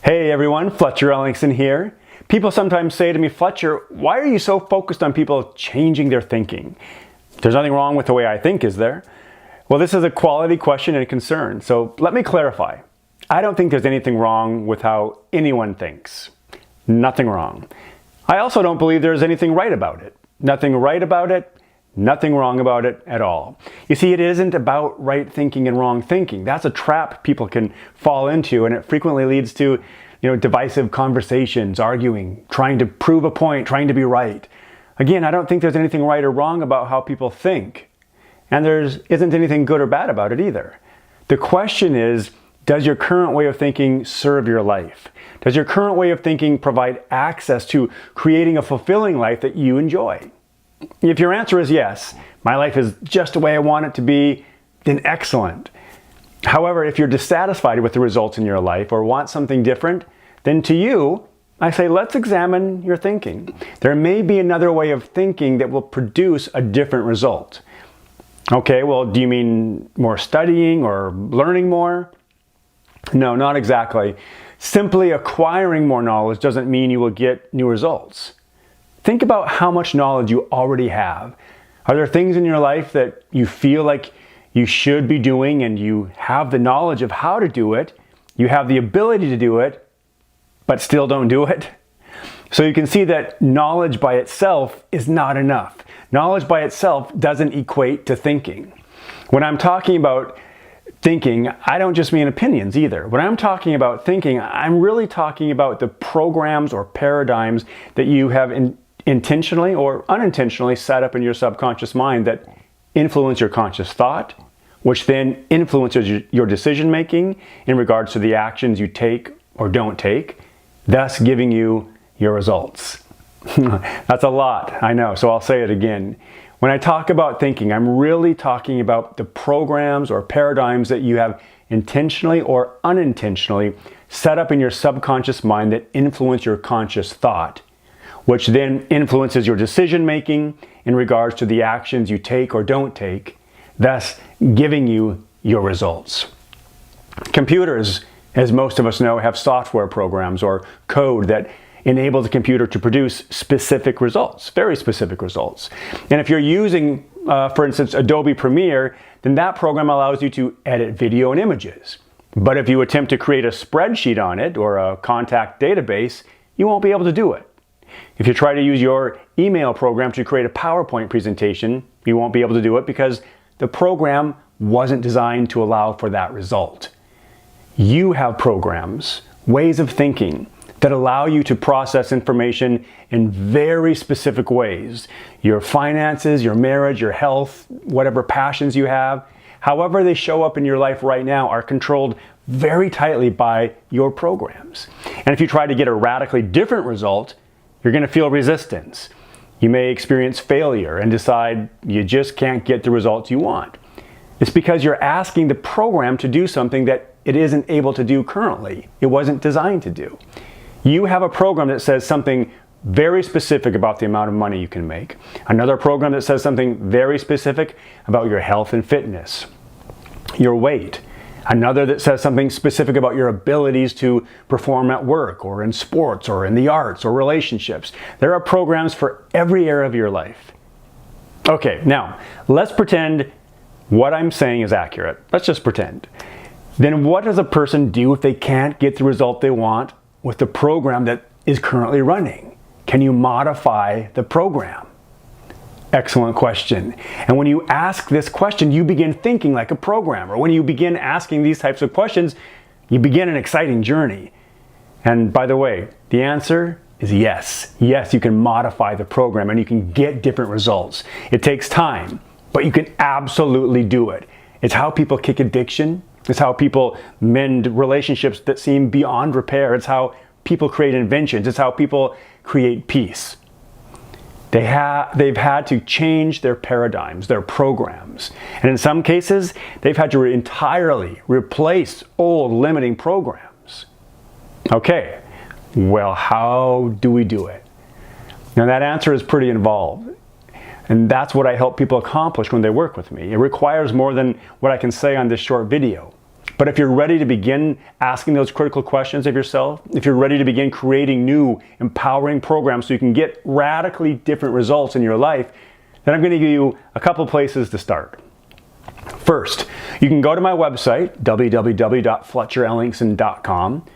Hey everyone, Fletcher Ellingson here. People sometimes say to me, Fletcher, why are you so focused on people changing their thinking? There's nothing wrong with the way I think, is there? Well, this is a quality question and a concern, so let me clarify. I don't think there's anything wrong with how anyone thinks. Nothing wrong. I also don't believe there's anything right about it. Nothing right about it, nothing wrong about it at all. You see, it isn't about right thinking and wrong thinking. That's a trap people can fall into, and it frequently leads to, divisive conversations, arguing, trying to prove a point, trying to be right. Again, I don't think there's anything right or wrong about how people think. And there isn't anything good or bad about it either. The question is, does your current way of thinking serve your life? Does your current way of thinking provide access to creating a fulfilling life that you enjoy? If your answer is yes, my life is just the way I want it to be, then excellent. However, if you're dissatisfied with the results in your life or want something different, then to you, I say let's examine your thinking. There may be another way of thinking that will produce a different result. Okay, well, do you mean more studying or learning more? No, not exactly. Simply acquiring more knowledge doesn't mean you will get new results. Think about how much knowledge you already have. Are there things in your life that you feel like you should be doing and you have the knowledge of how to do it, you have the ability to do it, but still don't do it? So you can see that knowledge by itself is not enough. Knowledge by itself doesn't equate to thinking. When I'm talking about thinking, I don't just mean opinions either. When I'm talking about thinking, I'm really talking about the programs or paradigms that you have intentionally or unintentionally set up in your subconscious mind that influence your conscious thought, which then influences your decision making in regards to the actions you take or don't take, thus giving you your results. That's a lot, I know, so I'll say it again. When I talk about thinking, I'm really talking about the programs or paradigms that you have intentionally or unintentionally set up in your subconscious mind that influence your conscious thought, which then influences your decision making in regards to the actions you take or don't take, thus giving you your results. Computers, as most of us know, have software programs or code that enable the computer to produce specific results, very specific results. And if you're using, for instance, Adobe Premiere, then that program allows you to edit video and images. But if you attempt to create a spreadsheet on it or a contact database, you won't be able to do it. If you try to use your email program to create a PowerPoint presentation, you won't be able to do it because the program wasn't designed to allow for that result. You have programs, ways of thinking, that allow you to process information in very specific ways. Your finances, your marriage, your health, whatever passions you have, however they show up in your life right now are controlled very tightly by your programs. And if you try to get a radically different result, you're going to feel resistance. You may experience failure and decide you just can't get the results you want. It's because you're asking the program to do something that it isn't able to do currently. It wasn't designed to do. You have a program that says something very specific about the amount of money you can make. Another program that says something very specific about your health and fitness, your weight. Another that says something specific about your abilities to perform at work or in sports or in the arts or relationships. There are programs for every area of your life. Okay, now let's pretend what I'm saying is accurate. Let's just pretend. Then what does a person do if they can't get the result they want with the program that is currently running? Can you modify the program? Excellent question. And when you ask this question, you begin thinking like a programmer. When you begin asking these types of questions, you begin an exciting journey. And by the way, the answer is yes. Yes, you can modify the program and you can get different results. It takes time, but you can absolutely do it. It's how people kick addiction. It's how people mend relationships that seem beyond repair. It's how people create inventions. It's how people create peace. They've had to change their paradigms, their programs. And in some cases, they've had to entirely replace old limiting programs. Okay, well, how do we do it? Now that answer is pretty involved. And that's what I help people accomplish when they work with me. It requires more than what I can say on this short video. But if you're ready to begin asking those critical questions of yourself, if you're ready to begin creating new, empowering programs so you can get radically different results in your life, then I'm going to give you a couple places to start. First, you can go to my website, www.fletcherellingson.com.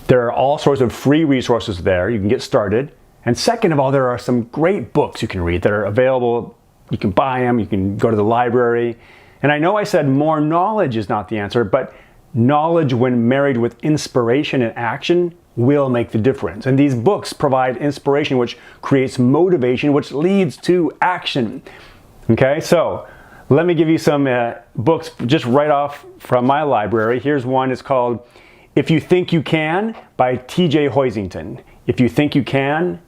There are all sorts of free resources there. You can get started. And second of all, there are some great books you can read that are available. You can buy them. You can go to the library. And I know I said more knowledge is not the answer, but knowledge when married with inspiration and action will make the difference. And these books provide inspiration, which creates motivation, which leads to action. Okay, so let me give you some books just right off from my library. Here's one. It's called If You Think You Can by T.J. Hoisington. If You Think You Can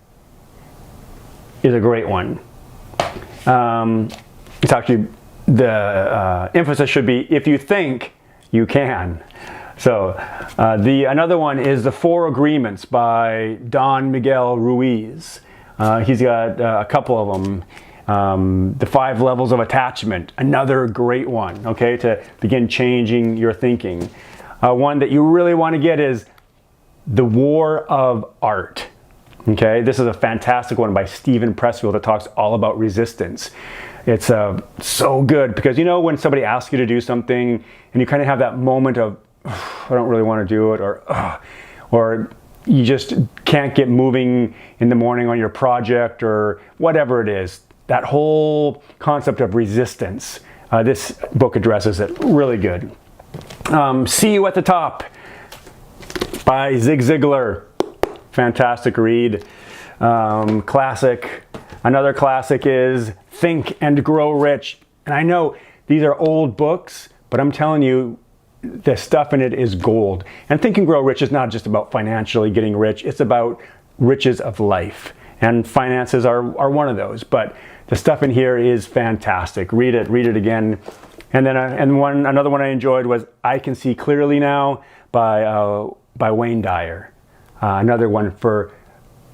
is a great one. It's actually, the emphasis should be if you think you can. So another one is The Four Agreements by Don Miguel Ruiz. He's got a couple of them. The 5 Levels of Attachment, another great one, okay, to begin changing your thinking. One that you really want to get is The War of Art. Okay, this is a fantastic one by Stephen Pressfield that talks all about resistance. It's so good because you know when somebody asks you to do something and you kind of have that moment of, I don't really want to do it, or you just can't get moving in the morning on your project or whatever it is. That whole concept of resistance, this book addresses it really good. See You at the Top by Zig Ziglar. Fantastic read. Classic. Another classic is Think and Grow Rich. And I know these are old books, but I'm telling you, the stuff in it is gold. And Think and Grow Rich is not just about financially getting rich. It's about riches of life. And finances are one of those. But the stuff in here is fantastic. Read it again. And then another one I enjoyed was I Can See Clearly Now by Wayne Dyer. Another one for,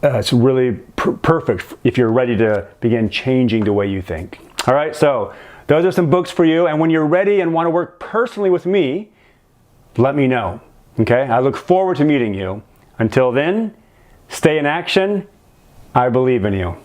it's really perfect if you're ready to begin changing the way you think. All right, so those are some books for you. And when you're ready and want to work personally with me, let me know. Okay, I look forward to meeting you. Until then, stay in action. I believe in you.